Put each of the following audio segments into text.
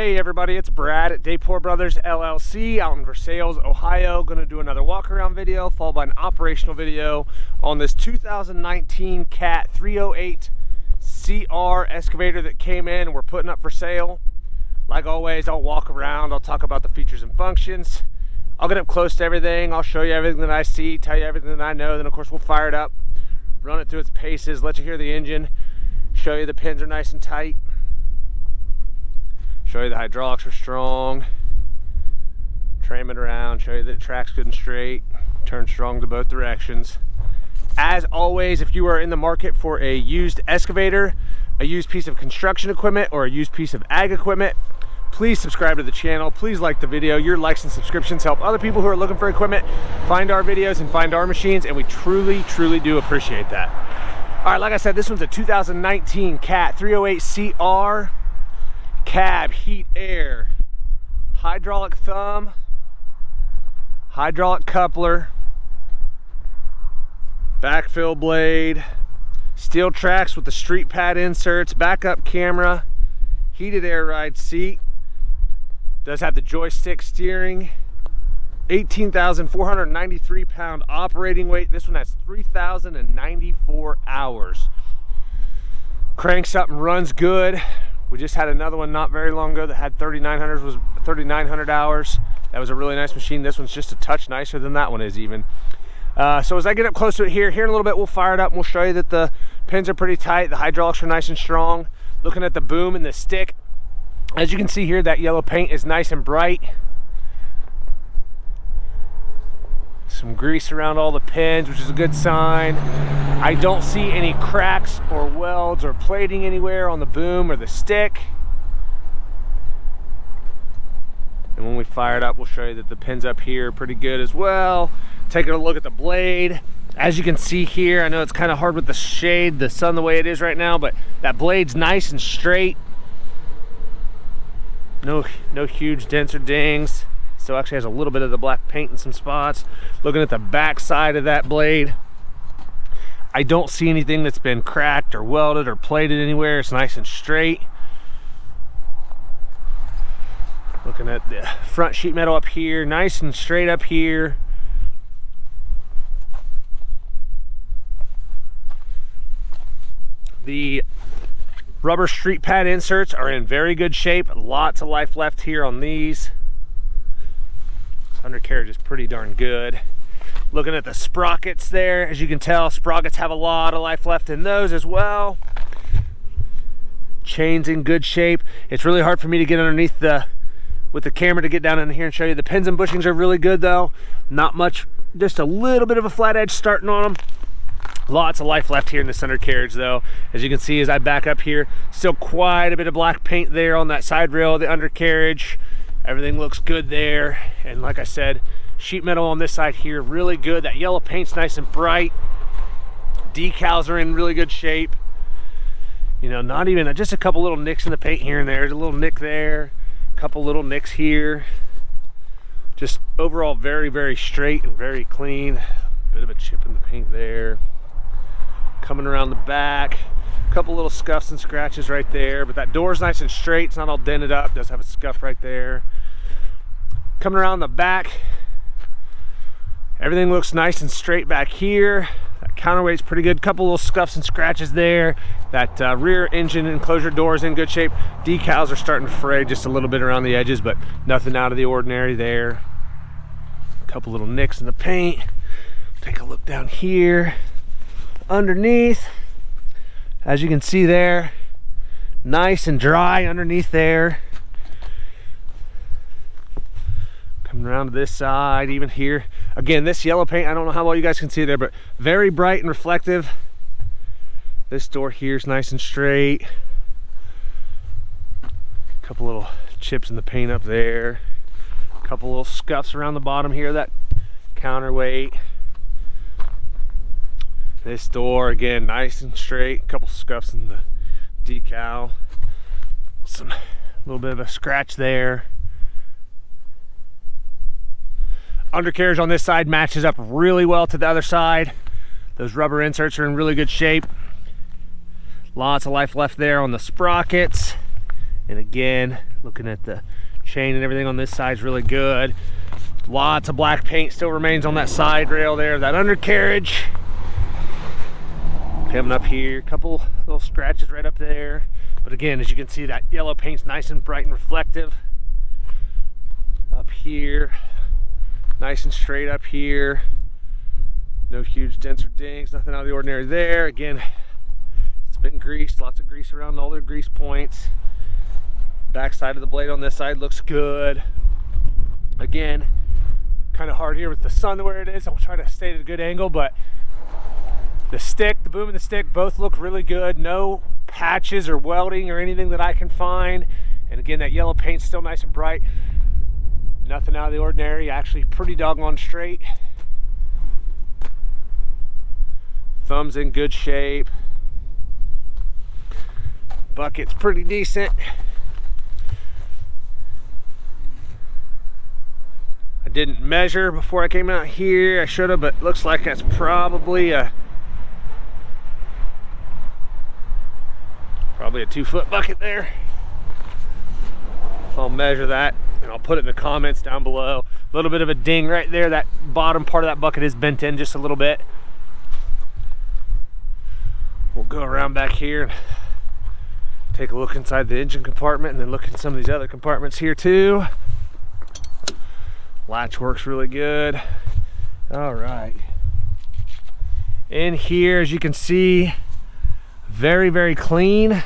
Hey everybody, it's Brad at Dayport Brothers LLC out in Versailles, Ohio. Going to do another walk around video followed by an operational video on this 2019 Cat 308CR excavator that came in and we're putting up for sale. Like always, I'll walk around, I'll talk about the features and functions. I'll get up close to everything, I'll show you everything that I see, tell you everything that I know, then of course we'll fire it up, run it through its paces, let you hear the engine, show you the pins are nice and tight. Show you the hydraulics are strong, tram it around, show you that it tracks good and straight, turns strong to both directions. As always, if you are in the market for a used excavator, a used piece of construction equipment, or a used piece of ag equipment, please subscribe to the channel. Please like the video. Your likes and subscriptions help other people who are looking for equipment find our videos and find our machines, and we truly do appreciate that. All right, like I said, this one's a 2019 Cat 308CR. Cab, heat, air, hydraulic thumb, hydraulic coupler, backfill blade, steel tracks with the street pad inserts, backup camera, heated air ride seat, does have the joystick steering, 18,493 pound operating weight. This one has 3,094 hours. Cranks up and runs good. We just had another one not very long ago that had 3,900 hours. That was a really nice machine. This one's just a touch nicer than that one is even. So as I get up close to it here in a little bit, we'll fire it up and we'll show you that the pins are pretty tight. The hydraulics are nice and strong. Looking at the boom and the stick, as you can see here, that yellow paint is nice and bright. Some grease around all the pins, which is a good sign. I don't see any cracks or welds or plating anywhere on the boom or the stick. And when we fire it up, we'll show you that the pins up here are pretty good as well. Taking a look at the blade. As you can see here, I know it's kind of hard with the shade, the sun the way it is right now, but that blade's nice and straight. No huge dents or dings. So actually has a little bit of the black paint in some spots. Looking at the back side of that blade, I don't see anything that's been cracked or welded or plated anywhere. It's nice and straight. Looking at the front sheet metal up here, nice and straight up here. The rubber street pad inserts are in very good shape. Lots of life left here on these. Undercarriage is pretty darn good. Looking at the sprockets there, as you can tell, sprockets have a lot of life left in those as well. Chains in good shape. It's really hard for me to get underneath with the camera to get down in here and show you. The pins and bushings are really good though. Not much, just a little bit of a flat edge starting on them. Lots of life left here in this undercarriage though. As you can see as I back up here, still quite a bit of black paint there on that side rail of the undercarriage. Everything looks good there, and like I said, sheet metal on this side here, really good. That yellow paint's nice and bright. Decals are in really good shape. You know, not even, just a couple little nicks in the paint here and there. There's a little nick there, a couple little nicks here. Just overall very straight and very clean. Bit of a chip in the paint there. Coming around the back, a couple little scuffs and scratches right there, but that door's nice and straight. It's not all dented up. It does have a scuff right there. Coming around the back, everything looks nice and straight back here. That counterweight's pretty good. Couple little scuffs and scratches there. That rear engine enclosure door is in good shape. Decals are starting to fray just a little bit around the edges, but nothing out of the ordinary there. A couple little nicks in the paint. Take a look down here. Underneath, as you can see there, nice and dry underneath there. Coming around to this side, even here. Again, this yellow paint, I don't know how well you guys can see there, but very bright and reflective. This door here is nice and straight. A couple little chips in the paint up there. A couple little scuffs around the bottom here, that counterweight. This door, again, nice and straight. A couple scuffs in the decal. A little bit of a scratch there. Undercarriage on this side matches up really well to the other side. Those rubber inserts are in really good shape. Lots of life left there on the sprockets. And again, looking at the chain and everything on this side is really good. Lots of black paint still remains on that side rail there, that undercarriage. Coming up here, a couple little scratches right up there. But again, as you can see, that yellow paint's nice and bright and reflective. Up here, nice and straight up here. No huge dents or dings, nothing out of the ordinary there. Again, it's been greased, lots of grease around all their grease points. Back side of the blade on this side looks good. Again, kind of hard here with the sun where it is. I'll try to stay at a good angle, but the stick, the boom and the stick both look really good. No patches or welding or anything that I can find. And again, that yellow paint's still nice and bright. Nothing out of the ordinary, actually pretty doggone straight. Thumb's in good shape. Bucket's pretty decent. I didn't measure before I came out here. I should have, but looks like that's probably a 2-foot bucket there. I'll measure that and I'll put it in the comments down below. A little bit of a ding right there. That bottom part of that bucket is bent in just a little bit. We'll go around back here and take a look inside the engine compartment and then look in some of these other compartments here too. Latch works really good. All right. In here, as you can see, very, very clean.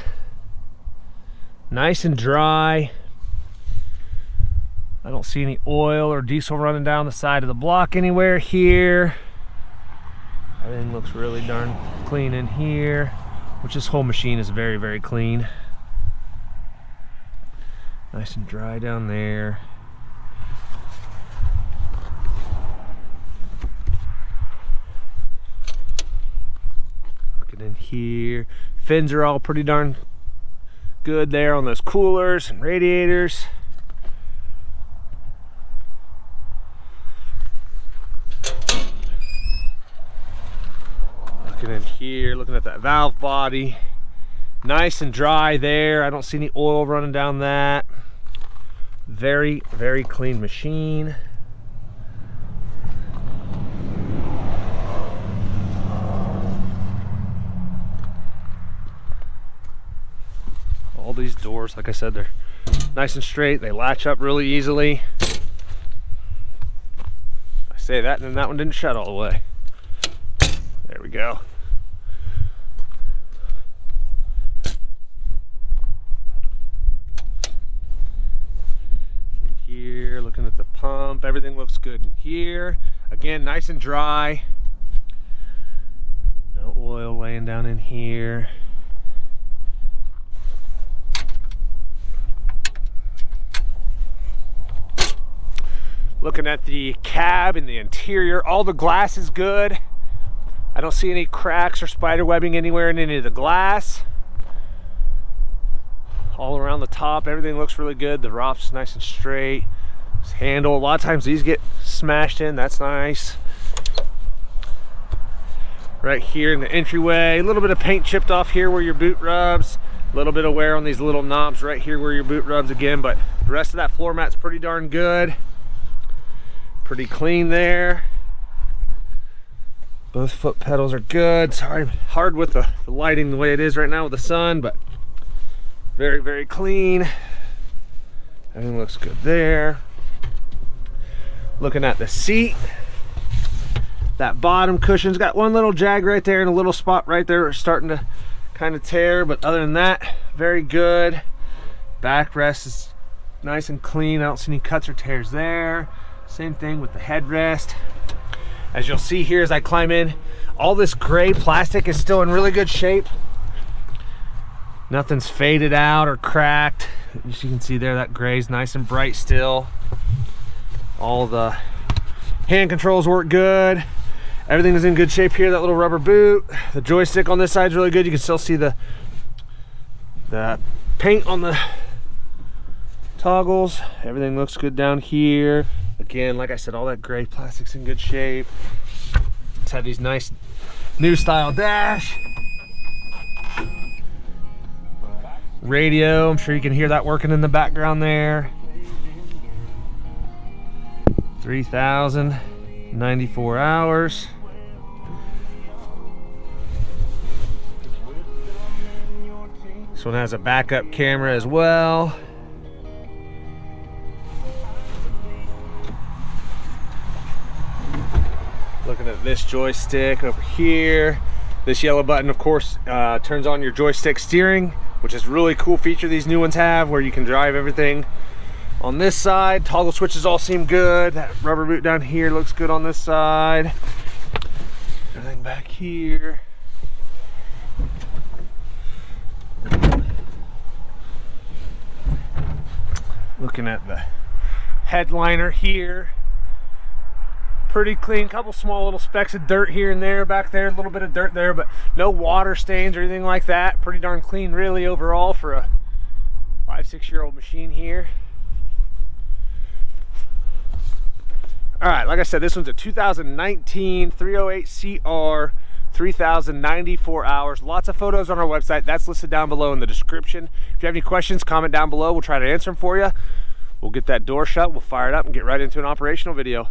Nice and dry. I don't see any oil or diesel running down the side of the block anywhere here. Everything looks really darn clean in here, which this whole machine is very, very clean. Nice and dry down there. Looking in here, fins are all pretty darn good there on those coolers and radiators. Looking in here, looking at that valve body, nice and dry there. I don't see any oil running down that. Very, very clean machine. All these doors, like I said, they're nice and straight. They latch up really easily. I say that, and then that one didn't shut all the way. There we go. In here, looking at the pump, everything looks good in here. Again, nice and dry. No oil laying down in here. Looking at the cab and the interior, all the glass is good. I don't see any cracks or spider webbing anywhere in any of the glass. All around the top, everything looks really good. The ROP's nice and straight. This handle, a lot of times these get smashed in, that's nice. Right here in the entryway, a little bit of paint chipped off here where your boot rubs. A little bit of wear on these little knobs right here where your boot rubs again, but the rest of that floor mat's pretty darn good. Pretty clean there. Both foot pedals are good. Sorry, hard with the lighting the way it is right now with the sun, but very, very clean. Everything looks good there. Looking at the seat, that bottom cushion's got one little jag right there and a little spot right there starting to kind of tear, but other than that, very good. Backrest is nice and clean. I don't see any cuts or tears there. Same thing with the headrest. As you'll see here as I climb in, all this gray plastic is still in really good shape. Nothing's faded out or cracked. As you can see there, that gray is nice and bright still. All the hand controls work good. Everything is in good shape here. That little rubber boot. The joystick on this side is really good. You can still see the paint on the toggles. Everything looks good down here. Again, like I said, all that gray plastic's in good shape. Let's have these nice new style dash. Radio, I'm sure you can hear that working in the background there. 3,094 hours. This one has a backup camera as well. Looking at this joystick over here. This yellow button, of course, turns on your joystick steering, which is a really cool feature these new ones have, where you can drive everything on this side. Toggle switches all seem good. That rubber boot down here looks good on this side. Everything back here. Looking at the headliner here. Pretty clean, couple small little specks of dirt here and there, back there, a little bit of dirt there, but no water stains or anything like that. Pretty darn clean really overall for a 5-6 year old machine here. All right, like I said, this one's a 2019 308CR, 3,094 hours. Lots of photos on our website. That's listed down below in the description. If you have any questions, comment down below. We'll try to answer them for you. We'll get that door shut, we'll fire it up and get right into an operational video.